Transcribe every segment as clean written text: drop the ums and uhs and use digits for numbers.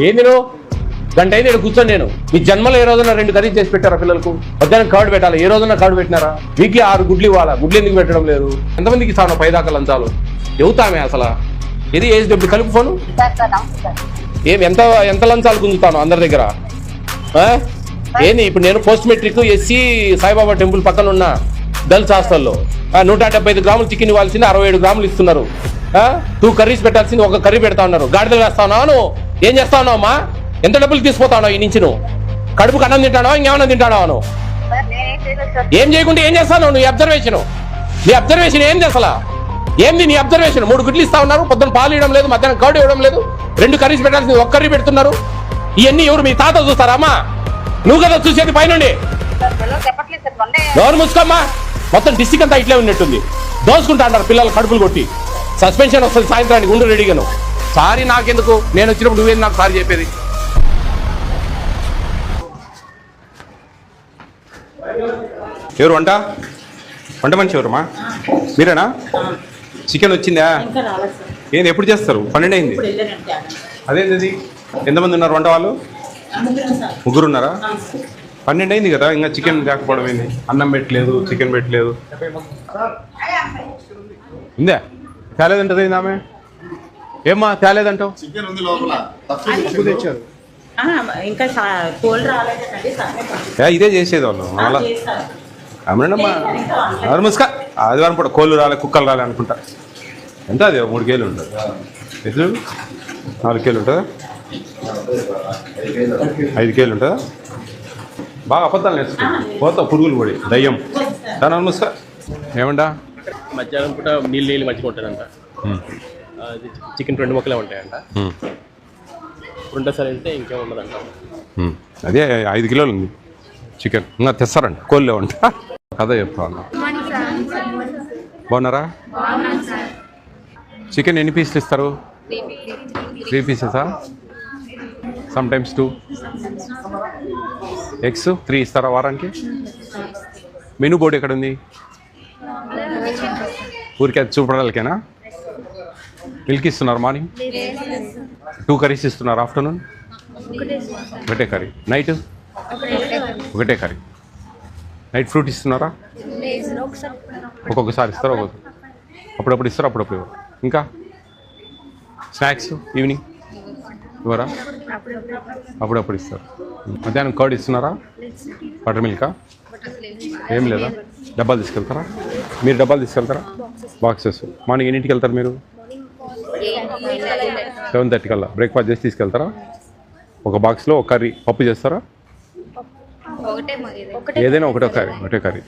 ఏంది నువ్వు గంట అయింది ఇక్కడ కూర్చొని నేను మీ జన్మలో ఏ రోజున 2 కర్రీ చేసి పెట్టారా పిల్లలకు? మధ్యాహ్నం కర్డ్ పెట్టాలి, ఏ రోజున కర్డ్ పెట్టినారా? వీక్లీ 6 గుడ్లు ఇవ్వాలా, గుడ్లు ఎందుకు పెట్టడం లేదు? ఎంతమందికి ఇస్తాను 10 దాకా లంచాలు? చెబుతామే అసలు ఇది ఏజ్ డబ్బులు కలుపు ఫోను ఏం ఎంత లంచాలు గుంజుతాను అందరి దగ్గర? ఏంది ఇప్పుడు నేను post matric SC Saibaba temple పక్కన ఉన్న గర్ల్స్ హాస్టల్లో 175 గ్రాములు చికెన్ ఇవ్వాల్సింది 67 గ్రాములు ఇస్తున్నారు. 2 కర్రీస్ పెట్టాల్సింది 1 కర్రీ పెడతా ఉన్నారు. గాడిదలు వేస్తా ఉన్నావు నువ్వు? ఏం చేస్తా ఉన్నావు అమ్మా? ఎంత డబ్బులు తీసుకుపోతా ఉన్నావు ఈ నుంచి? నువ్వు కడుపుకు అన్నం తింటావా ఇంకేమన్నా తింటావా? నువ్వు ఏం చేయకుండా ఏం చేస్తావు నువ్వు? నీ అబ్జర్వేషన్ ఏంది అసలు? ఏంది నీ అబ్జర్వేషన్? 3 గుడ్లు ఇస్తా ఉన్నారు, పొద్దున్న పాలు ఇవ్వడం లేదు, మధ్యాహ్నం కర్డ్ ఇవ్వడం లేదు, 2 కర్రీస్ పెట్టాల్సింది 1 కర్రీ పెడుతున్నారు. ఇవన్నీ ఎవరు మీ తాత చూస్తారా అమ్మా? నువ్వు కదా చూసేది పైనుండి. నోరు మూసుకోమ్మా. మొత్తం డిస్టిక్ అంతా ఇట్లే ఉన్నట్టుంది. దోసుకుంటా అంటారు పిల్లలు కడుపులు కొట్టి. సస్పెన్షన్ వస్తుంది సాయంత్రానికి, ఉండు రెడీగాను. సారీ నాకెందుకు, నేను వచ్చినప్పుడు నువ్వేది నాకు సారీ చెప్పేది? ఎవరు వంట మనిషి ఎవరమ్మా? మీరేనా? చికెన్ వచ్చిందా? ఏంది ఎప్పుడు చేస్తారు? 12 అయింది. అదేంది ఎంతమంది ఉన్నారు వంట వాళ్ళు? 3 ఉన్నారా? 12 అయింది కదా, ఇంకా చికెన్ లేకపోవడం ఏంది? అన్నం పెట్టలేదు, చికెన్ పెట్టలేదు. ఉందా? తేలేదంటది ఆమె. ఏమ్మా తేలేదంటావు? ఇదే చేసేది వాళ్ళు అలా. అమ్మా ఆదివారం పూట కోళ్ళు రాలే, కుక్కలు రాలే అనుకుంటా. ఎంత అది? 3 కేజీలు ఉంటుంది. ఎట్లు 4 కేజీలు ఉంటుందా? 5 కేజీలు ఉంటుందా? బాగా అబద్ధాలు నేర్చుకుంటా పోతావు, పురుగులు పడి దయ్యం. దాని నమస్కారం. ఏమంటా మధ్యాహ్నం పూట నీళ్ళు మంచిగా ఉంటాయంట. చికెన్ 2 ముక్కలే ఉంటాయంట. రెండోసారి వెళ్తే ఇంకేం ఉండదంట. అదే 5 కిలోలు ఉంది చికెన్. ఇంకా తెస్తారంట కోళ్ళే వంట. అదే చెప్తా ఉన్నా. బాగున్నారా? చికెన్ ఎన్ని పీసులు ఇస్తారు? 3 పీసెసా? Some times 2. ఎగ్స్ 3 ఇస్తారా వారానికి? మెనూ బోర్డు ఎక్కడ ఉంది? ఊరికే చూపడాలకేనా? మిల్క్ ఇస్తున్నారు మార్నింగ్? 2 కర్రీస్ ఇస్తున్నారు ఆఫ్టర్నూన్? ఒకటే కర్రీ. నైట్ ఒకటే కర్రీ. నైట్ ఫ్రూట్ ఇస్తున్నారా? ఒక్కొక్కసారి ఇస్తారు, అప్పుడప్పుడు ఇస్తారు, అప్పుడప్పుడు ఇవ్వరు. ఇంకా స్నాక్స్ ఈవినింగ్ ఇవ్వరా? అప్పుడప్పుడు ఇస్తారు. మధ్యాహ్నం కర్డ్ ఇస్తున్నారా? బటర్ మిల్కా? ఏం లేదా? డబ్బాలు తీసుకెళ్తారా? మీరు డబ్బాలు తీసుకెళ్తారా? బాక్సెస్. మార్నింగ్ ఎన్నింటికి వెళ్తారు మీరు? 7:30 కల్లా బ్రేక్ఫాస్ట్ చేసి తీసుకెళ్తారా? ఒక బాక్స్లో 1 కర్రీ. పప్పు చేస్తారా? ఏదైనా ఒకటే కర్రీ.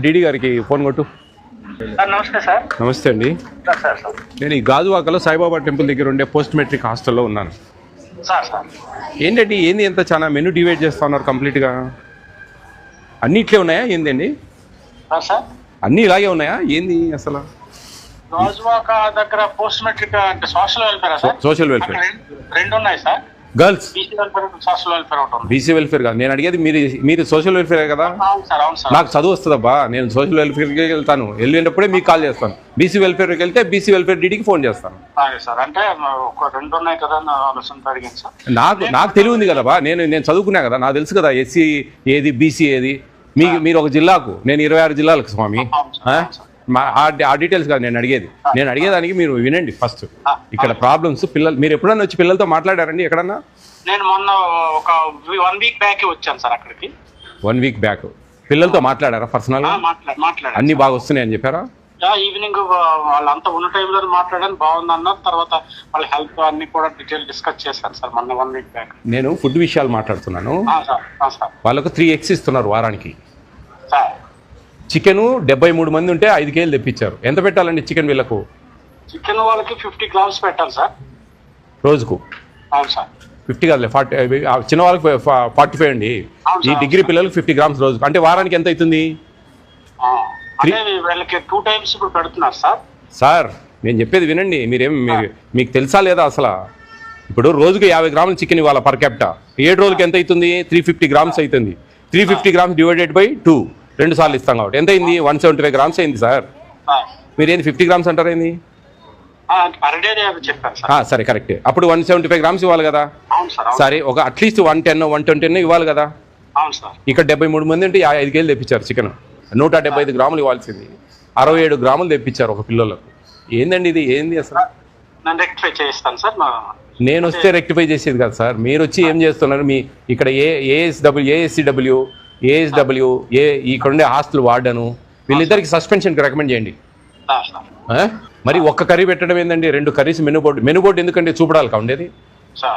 డీడీ గారికి ఫోన్ కొట్టు. నమస్తే సార్. నమస్తే అండి. నేను ఈ గాజువాకలో సాయిబాబా టెంపుల్ దగ్గర ఉండే పోస్ట్ మెట్రిక్ హాస్టల్లో ఉన్నాను. ఏంటండి ఏంది ఎంత చాలా మెనూ డివైడ్ చేస్తా ఉన్నారు కంప్లీట్గా? అన్నీ ఇట్లే ఉన్నాయా ఏందండి? అన్నీ ఇలాగే ఉన్నాయా ఏంది అసలు? గాజువాక దగ్గర పోస్ట్ మెట్రిక్ అంటే social welfare sir. Social welfare 2 ఉన్నాయి సార్. గర్ల్స్ సోషల్ వెల్ఫేర్ ఒకటి. బీసీ వెల్ఫేర్ కాదు నేను అడిగేది. మీరు సోషల్ వెల్ఫేర్ కదా? అవును సార్. నాకు చదువు వస్తుందబ్బా. నేను సోషల్ వెల్ఫేర్కి వెళ్తాను, వెళ్ళేటప్పుడే మీకు కాల్ చేస్తాను. బీసీ వెల్ఫేర్కి వెళ్తే బీసీ వెల్ఫేర్ డీడీకి ఫోన్ చేస్తాను. సార్ అంటే ఒక 2 ఉన్నాయి కదా ఆలోచన అడిగాను సార్. నాకు తెలివి ఉంది కదా బా. నేను చదువుకున్నా కదా, నాకు తెలుసు కదా ఎస్సీ ఏది బీసీ ఏది. మీరు ఒక జిల్లాకు, నేను 26 జిల్లాలకు స్వామి. ఆ డీటెయిల్స్ కాదు నేను అడిగేది. నేను అడిగేదానికి మీరు వినండి ఫస్ట్. ఇక్కడ ప్రాబ్లమ్స్ పిల్లలు. మీరు ఎప్పుడన్నా వచ్చి పిల్లలతో మాట్లాడారండి ఎక్కడన్నా? నేను మొన్న ఒక 1 వీక్ బ్యాక్ వచ్చాను సార్ అక్కడికి. 1 వీక్ బ్యాక్ పిల్లలతో మాట్లాడారా పర్సనల్? మాట్లాడారు. అన్ని బాగా వస్తున్నాయి అని చెప్పారా? ఈవినింగ్ వాళ్ళంతా ఉన్న టైంలో మాట్లాడాను, బాగుంది అన్నారు. తర్వాత వాళ్ళ హెల్త్ అన్ని కూడా డీటెయిల్ డిస్కస్ చేశాను సార్ మొన్న 1 వీక్ బ్యాక్. నేను ఫుడ్ విషయాలు మాట్లాడుతున్నాను. వాళ్ళకు 3 ఎగ్స్ ఇస్తున్నారు వారానికి. చికెన్ 73 మంది ఉంటే 5 కేజీలు తెప్పించారు. ఎంత పెట్టాలండి చికెన్ వీళ్ళకు? చికెన్ వాళ్ళకి 50 గ్రామ్స్ పెట్టాలి సార్ రోజుకు. అవును సార్. 50 కాదులే 40. చిన్న వాళ్ళకి 45 అండి. ఈ డిగ్రీ పిల్లలకు 50 గ్రామ్స్ రోజుకు. అంటే వారానికి ఎంత అవుతుంది? వీళ్ళకి 2 టైమ్స్ ఇప్పుడు పెడుతున్నారు సార్. నేను చెప్పేది వినండి. మీకు తెలుసా లేదా అసలు? ఇప్పుడు రోజుకి 50 గ్రాముల చికెన్ ఇవ్వాలి పర్ క్యాపిటా. 7 రోజులకి ఎంత అవుతుంది? 350 గ్రామ్స్ అవుతుంది. 350 గ్రామ్స్ డివైడెడ్ బై 2 2 సార్లు ఇస్తాం కాబట్టి ఎంత అయింది? 175 గ్రామ్స్ అయింది సార్. మీరు ఏంది 50 గ్రామ్స్ అంటారు ఏంది? పర్ డే చెప్పాను సార్. సరే కరెక్ట్. అప్పుడు 175 గ్రామ్స్ ఇవ్వాలి కదా. అవును సార్. సరే ఒక అట్లీస్ట్ 110 120 ఇవ్వాలి కదా. అవును సార్. ఇక్కడ 73 మంది అంటే 5 కేజీలు తెప్పించారు చికెన్. 175 గ్రాములు ఇవ్వాల్సింది 67 గ్రాములు తెప్పించారు ఒక పిల్లలకు. ఏందండి ఇది? ఏంది అసలు? నేను రెక్టిఫై చేస్తాను సార్. నేను వస్తే రెక్టిఫై చేసేది కదా సార్. మీరు వచ్చి ఏం చేస్తున్నారు? మీ ఇక్కడ ఏఎస్సిడబ్ల్యూ ఇక్కడ ఉండే హాస్టల్ వార్డను వీళ్ళిద్దరికి సస్పెన్షన్కి రికమెండ్ చేయండి. మరి ఒక్క కర్రీ పెట్టడం ఏందండి? 2 కర్రీస్ మెనూ బోర్డు ఎందుకంటే చూపడాలి ఉండేది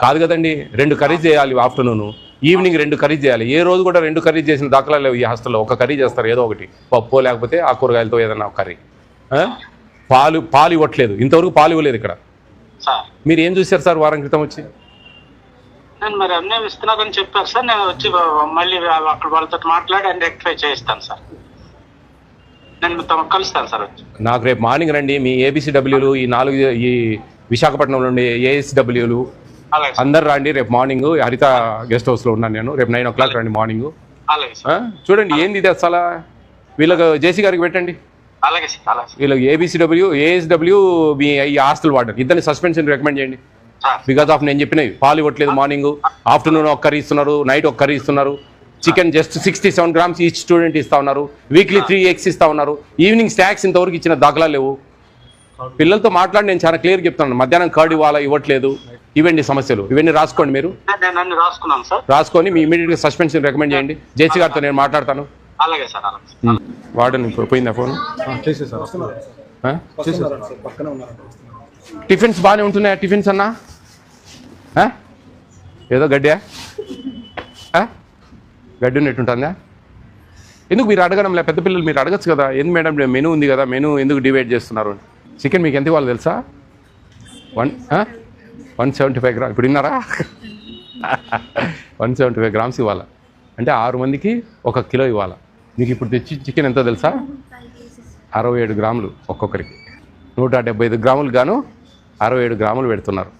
కాదు కదండి. 2 కర్రీస్ చేయాలి ఆఫ్టర్నూన్, ఈవినింగ్ 2 కర్రీస్ చేయాలి. ఏ రోజు కూడా 2 కర్రీస్ చేసిన దాఖలా లేవు ఈ హాస్టల్లో. ఒక కర్రీ చేస్తారు, ఏదో ఒకటి పప్పు లేకపోతే ఆ కూరగాయలతో ఏదైనా ఒక కర్రీ. పాలు ఇవ్వట్లేదు, ఇంతవరకు పాలు ఇవ్వలేదు ఇక్కడ. మీరు ఏం చూశారు సార్ వారం క్రితం వచ్చి? నేను మరి అన్నీ ఇస్తున్నారని చెప్పారు సార్. నేను వచ్చి మళ్ళీ అక్కడ వాళ్ళతో మాట్లాడి అని రెక్టిఫై చేయిస్తాను సార్. నేను కలుస్తాను సార్ వచ్చి. నాకు రేపు మార్నింగ్ రండి. మీ ఏబిసిడబ్ల్యూలు ఈ విశాఖపట్నంలో ఉండే ఏఎస్డబ్ల్యూలు అందరు రండి రేపు మార్నింగ్. హరిత గెస్ట్ హౌస్లో ఉన్నాను నేను. రేపు 9 o'clock రండి మార్నింగ్. చూడండి ఏంది ఇది అసలు. వీళ్ళకి జేసీ గారికి పెట్టండి. వీళ్ళకి ఏఎస్డబ్ల్యూ మీ ఈ హాస్టల్ వార్డెన్ ఇద్దరిని సస్పెన్షన్ రికమెండ్ చేయండి. బికాస్ ఆఫ్ నేను చెప్పినవి పాలు ఇవ్వట్లేదు. మార్నింగ్ ఆఫ్టర్నూన్ 1 కర్రీ ఇస్తున్నారు, నైట్ 1 కర్రీ ఇస్తున్నారు. Chicken just 67 grams each student ఇస్తా ఉన్నారు. వీక్లీ 3 eggs ఇస్తా ఉన్నారు. ఈవినింగ్ స్నాక్స్ ఇంతవరకు ఇచ్చిన దాఖలా లేవు. పిల్లలతో మాట్లాడి నేను చాలా క్లియర్ చెప్తున్నాను. మధ్యాహ్నం కర్డ్ ఇవ్వట్లేదు. ఇవన్నీ సమస్యలు, ఇవన్నీ రాసుకోండి. మీరు రాసుకొని మీ ఇమీడియట్గా సస్పెన్షన్ రికమెండ్ చేయండి. జేసీ గారితో నేను మాట్లాడతాను. వార్డెన్ పోయిందా ఫోన్? టిఫిన్స్ బాగానే ఉంటున్నాయా? టిఫిన్స్ అన్నా ఏదో గడ్డా గడ్డి ఉన్నట్టుంటుందా? ఎందుకు మీరు అడగడం లే? పెద్ద పిల్లలు మీరు అడగచ్చు కదా. ఎందుకు మేడం మెనూ ఉంది కదా, మెనూ ఎందుకు డివైడ్ చేస్తున్నారు? చికెన్ మీకు ఎంత ఇవ్వాలి తెలుసా? 175 grams. ఇప్పుడు విన్నారా? 175 grams ఇవ్వాలి అంటే 6 మందికి 1 కిలో ఇవ్వాలి. మీకు ఇప్పుడు తెచ్చి చికెన్ ఎంతో తెలుసా? 67 గ్రాములు ఒక్కొక్కరికి. 175 గ్రాములు గాను 67 గ్రాములు పెడుతున్నారు.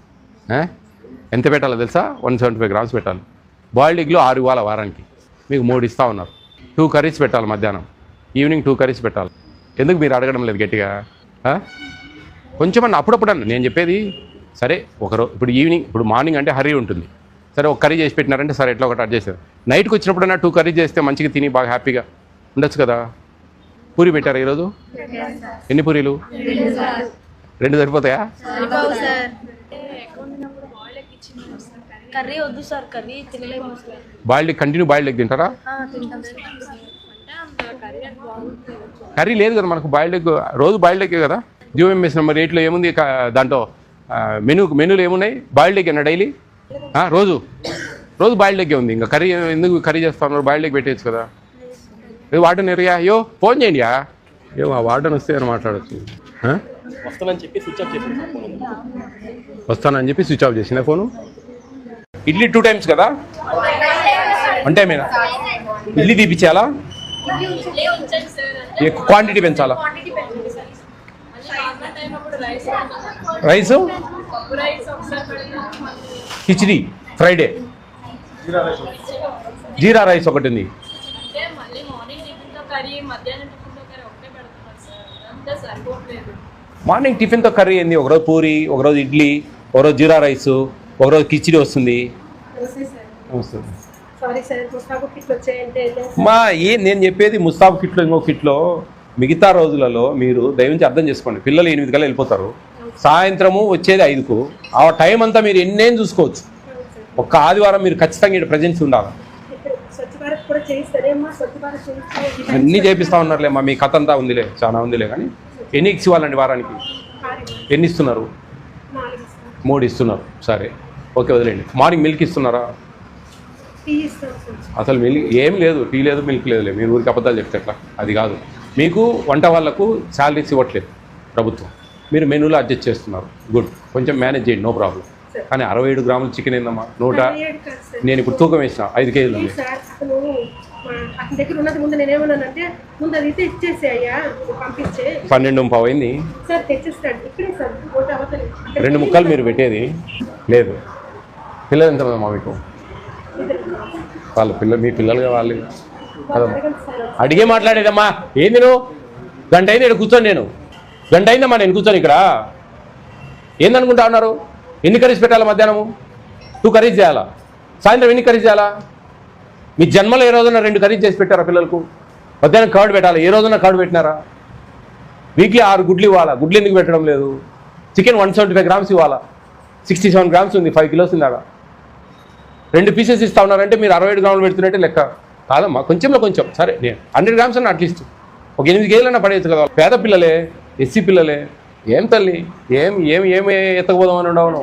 ఎంత పెట్టాలో తెలుసా? 175 grams పెట్టాలి. బాయిల్డ్ ఎగ్లో 6 ఇవ్వాలి వారానికి. మీకు 3 ఇస్తూ ఉన్నారు. 2 కర్రీస్ పెట్టాలి మధ్యాహ్నం, ఈవినింగ్ 2 కర్రీస్ పెట్టాలి. ఎందుకు మీరు అడగడం లేదు గట్టిగా? కొంచెమన్నా అప్పుడప్పుడు అన్న నేను చెప్పేది. సరే ఇప్పుడు ఈవినింగ్, ఇప్పుడు మార్నింగ్ అంటే హరీ ఉంటుంది. సరే 1 కర్రీ చేసి పెట్టినారంటే సరే ఎట్లా ఒకటి అడ్జస్ట్ చేస్తారు. నైట్కి వచ్చినప్పుడన్నా 2 కర్రీ చేస్తే మంచిగా తిని బాగా హ్యాపీగా ఉండొచ్చు కదా. పూరి పెట్టారా ఈరోజు? ఎన్ని పూరీలు? 2 సరిపోతాయా? కర్రీ వద్దు సార్, కర్రీ తినలేము. బాయిల్డ్ కంటిన్యూ బాయిల్డ్ ఎగ్ తింటారా? కర్రీ లేదు కదా మనకు. బాయిల్డ్ ఎగ్ రోజు బాయిల్డ్ ఎగ్ కదా. జియోఎంఎస్ నెంబర్ 8లో ఏముంది దాంట్లో? మెనూలు ఏమున్నాయి? బాయిల్డ్ ఎగ్ అన్న డైలీ రోజు బాయిల్డ్ ఎగ్ ఉంది. ఇంకా కర్రీ ఎందుకు కర్రీ చేస్తా ఉన్నారు? బాయిల్డ్ ఎగ్ పెట్టేయచ్చు కదా. వార్డెన్ ఏరియా అయ్యో ఫోన్ చేయండి. ఏమో ఆ వార్డెన్ వస్తే అని మాట్లాడచ్చు. వస్తానని చెప్పి స్విచ్ ఆఫ్ చేసిన ఫోను. ఇడ్లీ 2 times కదా? అంటే మీనా ఇడ్లీ తీపిచ్చేయాలా? క్వాంటిటీ పెంచాలా? Rice khichdi Friday, jeera rice ఒకటి ఉంది. మార్నింగ్ టిఫిన్తో కర్రీ ఏంది? ఒకరోజు పూరి, ఒకరోజు ఇడ్లీ, ఒకరోజు జీరా రైస్, ఒకరోజు కిచిడి వస్తుంది. మా నేను చెప్పేది ముస్తాబ్ కిట్లో ఇంకో కిట్లో. మిగతా రోజులలో మీరు దయవించి అర్థం చేసుకోండి. పిల్లలు 8 కల్లా వెళ్ళిపోతారు. సాయంత్రము వచ్చేది 5కు. ఆ టైం అంతా మీరు ఎన్నేం చూసుకోవచ్చు. ఒక్క ఆదివారం మీరు ఖచ్చితంగా ఇక్కడ ప్రజెన్స్ ఉండాలి. అన్నీ చేపిస్తూ ఉన్నారులేమ్మా. మీ కథ అంతా ఉందిలే, చాలా ఉందిలే. కానీ ఎన్ని ఎగ్స్ ఇవ్వాలండి వారానికి? ఎన్ని ఇస్తున్నారు? 3 ఇస్తున్నారు. సరే ఓకే వదిలేండి. మార్నింగ్ మిల్క్ ఇస్తున్నారా? అసలు మిల్క్ ఏం లేదు, టీ లేదు, మిల్క్ లేదులే. మీరు ఊరికి అబద్ధాలు చెప్తే ఎట్లా? అది కాదు. మీకు వంట వాళ్ళకు శాలరీస్ ఇవ్వట్లేదు ప్రభుత్వం. మీరు మెనూలో అడ్జస్ట్ చేస్తున్నారు. గుడ్, కొంచెం మేనేజ్ చేయండి, నో ప్రాబ్లం. కానీ 67 గ్రాములు చికెన్ ఏందమ్మా? నేను ఇప్పుడు తూకం వేసిన 5 కేజీలు ఉంది. 12:15 అయింది. 2 ముక్కలు మీరు పెట్టేది లేదు. పిల్లలు ఎంత మా మీకు? మీ పిల్లలుగా వాళ్ళు అడిగే మాట్లాడేదమ్మా. ఏంది నువ్వు? గంట అయింది ఇక్కడ కూర్చొని. నేను గంట అయిందమ్మా నేను కూర్చొని ఇక్కడ. ఏందనుకుంటా ఉన్నారు? ఎన్ని కర్రీస్ పెట్టాలా? మధ్యాహ్నము 2 కర్రీస్ చేయాలా? సాయంత్రం ఎన్ని కర్రీస్ చేయాలా? మీ జన్మలో ఏ రోజున 2 కర్రీస్ చేసి పెట్టారా పిల్లలకు? మధ్యాహ్నం కర్డ్ పెట్టాలి, ఏ రోజున కర్డ్ పెట్టినారా? వీక్లీ 6 గుడ్లు ఇవ్వాలా? గుడ్లు ఎందుకు పెట్టడం లేదు? చికెన్ 175 గ్రామ్స్ ఇవ్వాలా? 67 గ్రామ్స్ ఉంది, 5 కిలోస్ ఉంది. 2 పీసెస్ ఇస్తా ఉన్నారంటే మీరు 67 గ్రాములు పెడుతున్నట్టే లెక్క కాదమ్మా. కొంచెంలో కొంచెం సరే, నేను 100 గ్రామ్స్ అన్న అట్లీస్ట్ ఒక 8 కేజీలన్నా పడేయచ్చు కదా. పేద పిల్లలే, ఎస్సీ పిల్లలే. ఏం తల్లి, ఏమి ఎత్తకపోదామని ఉండవును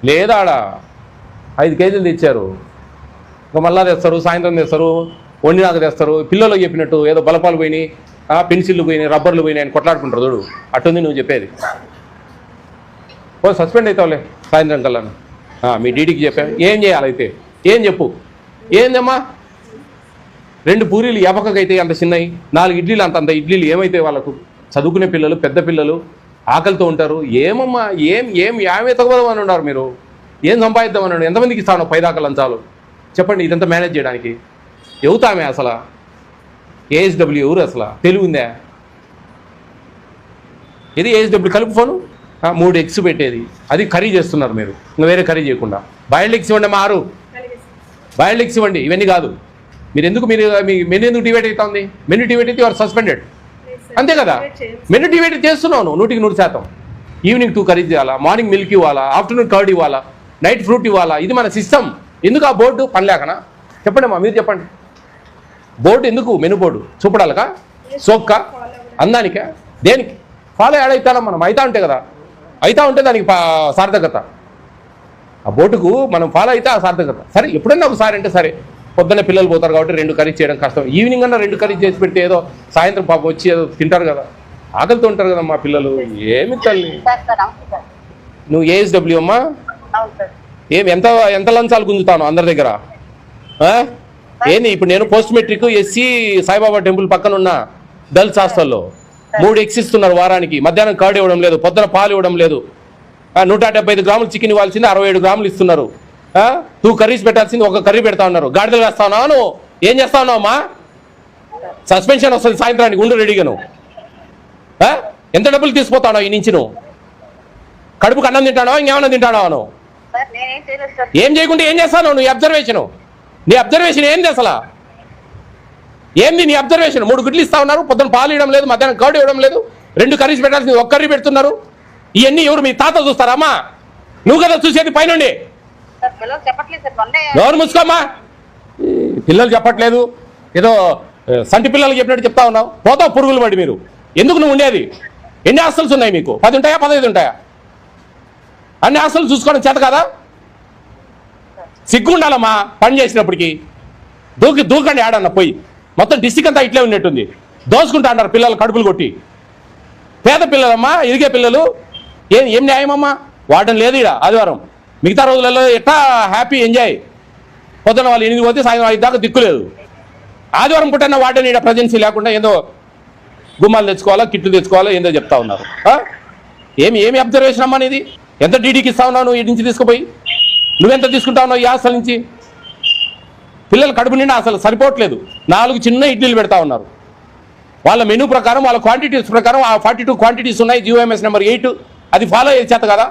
లేదా? ఆడ 5 కేజీలు తెచ్చారు, ఇంకా మళ్ళా తెస్తారు, సాయంత్రం తెస్తారు, వండినాక తెస్తారు. పిల్లలకు చెప్పినట్టు ఏదో బలపాలు పోయినాయి, పెన్సిళ్ళు పోయినాయి, రబ్బర్లు పోయినాయి అని కొట్లాడుకుంటారు చూడు, అట్టుంది నువ్వు చెప్పేది. ఓ సస్పెండ్ అవుతావులే సాయంత్రం కల్లా. మీ డీడీకి చెప్పాను. ఏం చేయాలైతే ఏం చెప్పు? ఏందమ్మా 2 పూరీలు ఎపకకైతే అంత చిన్నవి, 4 ఇడ్లీలు అంత ఇడ్లీలు ఏమైతే వాళ్ళకు? చదువుకునే పిల్లలు, పెద్ద పిల్లలు ఆకలితో ఉంటారు. ఏమమ్మా ఏమి ఎతకపోదామని ఉన్నారు మీరు? ఏం సంపాదిద్దామని ఉన్నారు? ఎంతమందికి ఇస్తాను 10 దాకా లంచాలు? చెప్పండి. ఇదంతా మేనేజ్ చేయడానికి ఎవతామే అసలు? ఏఎస్డబ్ల్యూ ఎవరు అసలు? తెలివి ఉందా? ఇది ఏఎస్డబ్ల్యూ కలుపు ఫోను 3 ఎగ్స్ పెట్టేది, అది కర్రీ చేస్తున్నారు మీరు, ఇంకా వేరే కర్రీ చేయకుండా. బాయిల్డ్ ఎగ్స్ ఇవ్వండి అమ్మా, 6 బాయిల్డ్ ఎగ్స్ ఇవ్వండి. ఇవన్నీ కాదు. మీరు మీ మెనూ ఎందుకు డివైడ్ అవుతుంది? మెనూ డివైడ్ అయితే యువర్ సస్పెండెడ్, అంతే కదా? మెనూ డివైడ్ చేస్తున్నాను 100% ఈవినింగ్ 2 కర్రీ చేయాలా, మార్నింగ్ మిల్క్ ఇవ్వాలా, ఆఫ్టర్నూన్ కర్డ్ ఇవ్వాలా, నైట్ ఫ్రూట్ ఇవ్వాలా. ఇది మన సిస్టమ్. ఎందుకు ఆ బోర్డు పనిలేకనా? చెప్పండి అమ్మా, మీరు చెప్పండి. బోర్డు ఎందుకు? మెనూ బోర్డు చూపడాలకా? సోక్క అందానికా? దేనికి? ఫాలో యాడ్ అవుతానా మనం? అవుతా ఉంటే కదా, అవుతా ఉంటే దానికి సార్థకత. ఆ బోర్డుకు మనం ఫాలో అయితే ఆ సార్థకత. సరే ఎప్పుడన్నా ఒకసారి అంటే సరే, పొద్దున్న పిల్లలు పోతారు కాబట్టి 2 కర్రీ చేయడం కష్టం. ఈవినింగ్ అన్నా 2 కర్రీ చేసి పెడితే ఏదో సాయంత్రం పాప వచ్చి ఏదో తింటారు కదా, ఆకలితో ఉంటారు కదా మా పిల్లలు. ఏమి తల్లి నువ్వు? ఏఎస్డబ్ల్యూ అమ్మా? ఏమి ఎంత లంచాలు గుంజుతాను అందరి దగ్గర? ఏంది ఇప్పుడు? నేను post matric SC Saibaba temple పక్కన ఉన్న గర్ల్స్ హాస్టల్లో 3 ఎగ్స్ ఇస్తున్నారు వారానికి. మధ్యాహ్నం కర్డ్ ఇవ్వడం లేదు, పొద్దున పాలు ఇవ్వడం లేదు. 175 గ్రాములు చికెన్ ఇవ్వాల్సింది 67 గ్రాములు ఇస్తున్నారు. 2 కర్రీస్ పెట్టాల్సింది 1 కర్రీ పెడతా ఉన్నారు. గాడిదలు వేస్తా ఉన్నావు నువ్వు? ఏం చేస్తా ఉన్నావు అమ్మా? సస్పెన్షన్ వస్తుంది సాయంత్రానికి, ఉండు రెడీగా నువ్వు. ఎంత డబ్బులు తీసుకుపోతావు ఈ నుంచి? నువ్వు కడుపుకు అన్నం తింటానో ఇంకేమన్నా తింటానో? నువ్వు ఏం చేయకుండా ఏం చేస్తావు నువ్వు? నీ అబ్జర్వేషన్ ఏంది అసలు? ఏంది నీ అబ్జర్వేషన్? 3 గుడ్లు ఇస్తా ఉన్నారు, పొద్దున పాలు ఇవ్వడం లేదు, మధ్యాహ్నం కర్డ్ ఇవ్వడం లేదు, 2 కర్రీస్ పెట్టాల్సింది 1 కర్రీ పెడుతున్నారు. ఇవన్నీ ఎవరు? మీ తాత చూస్తారా అమ్మా? నువ్వు కదా చూసేది పైనుండి. ఎవరు ముసుకోమ్మా? పిల్లలు చెప్పట్లేదు, ఏదో సంటి పిల్లలు చెప్పినట్టు చెప్తా ఉన్నావు. పోతావు పురుగులు పడి. మీరు ఎందుకు నువ్వు ఉండేది? ఎన్ని హాస్టల్స్ ఉన్నాయి మీకు? 10 ఉంటాయా 15 ఉంటాయా? అన్ని హాస్టల్స్ చూసుకోవడం చేత కదా? సిగ్గు ఉండాలమ్మా పని చేసినప్పటికీ. దూకండి ఆడన్న పోయి. మొత్తం డిస్టిక్ అంతా ఇట్లే ఉన్నట్టుంది. దోసుకుంటా అన్నారు పిల్లలు కడుపులు కొట్టి. పేద పిల్లలమ్మా, ఎదిగే పిల్లలు. ఏం న్యాయమమ్మా? వాడడం లేదు ఇక్కడ ఆదివారం. మిగతా రోజులలో ఎట్లా హ్యాపీ ఎంజాయ్. పొద్దున వాళ్ళు 8 పోతే సాయంత్రం 5 దాకా దిక్కులేదు. ఆదివారం పుట్టిన వాడని ఇక్కడ ప్రజెన్సీ లేకుండా ఏదో గుమ్మాలు తెచ్చుకోవాలా, కిట్లు తెచ్చుకోవాలా, ఏందో చెప్తా ఉన్నారు. ఏమి అబ్జర్వేషన్ అమ్మా ఇది? ఎంత డీడీకి ఇస్తా ఉన్నావు నువ్వు? ఈ నుంచి తీసుకుపోయి నువ్వెంత తీసుకుంటా ఉన్నావు ఈ హాస్టల్ నుంచి? పిల్లలు కడుపు నిండా అసలు సరిపోవట్లేదు. 4 చిన్న ఇడ్లీలు పెడతా ఉన్నారు. వాళ్ళ మెనూ ప్రకారం, వాళ్ళ క్వాంటిటీస్ ప్రకారం ఆ 42 క్వాంటిటీస్ ఉన్నాయి. GOMS నెంబర్ 8 అది ఫాలో అయ్యే చేత కదా?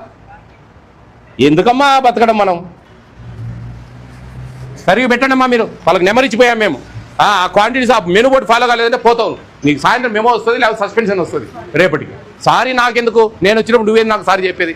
ఎందుకమ్మా బతకడం మనం? సరిగ్గా పెట్టండి అమ్మా మీరు. వాళ్ళకి నెంబర్ ఇచ్చిపోయాం మేము. ఆ క్వాంటిటీస్ ఆ మెనూ బోర్డు ఫాలో కాలేదంటే పోతావు. నీకు సాయంత్రం మెమో వస్తుంది, లేకపోతే సస్పెన్షన్ వస్తుంది రేపటికి. సారీ నాకెందుకు? నేను వచ్చినప్పుడు నువ్వేది నాకు సారీ చెప్పేది?